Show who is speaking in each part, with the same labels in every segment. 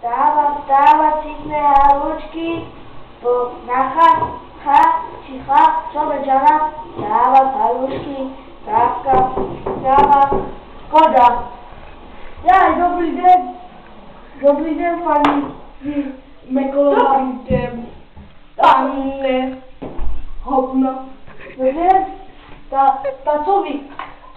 Speaker 1: Vstávat, cítne halučky, nacha, cicha, čoveđana, vstávat, halučky, kávka, vstávat, koda. Jaj, dobrý den, paní Mikolová.
Speaker 2: Dobrý den, pane hovno.
Speaker 1: Dobrý den, ta co vy?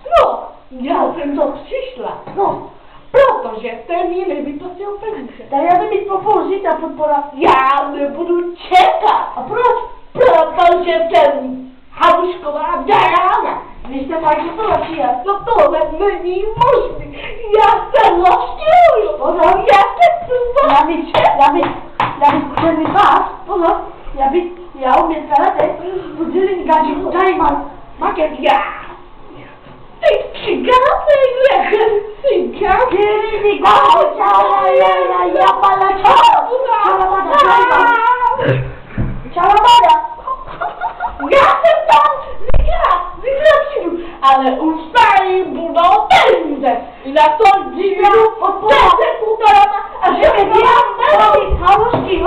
Speaker 2: No, já jsem to přišla.
Speaker 1: No,
Speaker 2: Protože ten mi nevyplatil peníze.
Speaker 1: tak já bych mít propouzit ta podpora.
Speaker 2: Já nebudu čekat.
Speaker 1: A proč?
Speaker 2: Protože ten Halušková Diana.
Speaker 1: Vy jste fakt fotografie.
Speaker 2: No tohle není možný. Já se rozčiluju.
Speaker 1: Pozor.
Speaker 2: Já se tu
Speaker 1: Já bych vás, pozor, já umím karate, udělím gačku, tady mám maket.
Speaker 2: Já. Ty cigáte, cigáte.
Speaker 1: Kiri gačku, já pala čalamada.
Speaker 2: Já jsem tam vykračuju, ale už tady budou peníze. Jinak to dílu od 10 putarama a že mi dělám
Speaker 1: halušky,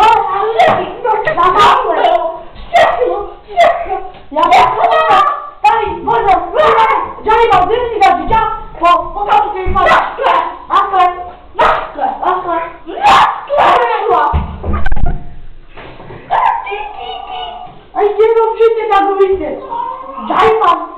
Speaker 2: všechno.
Speaker 1: já tady, pozor, tady mám kiri gačku, pokažu kiri gačku. Nakle. A ještě jednou přijďte, tak uvidíte. Tady mám,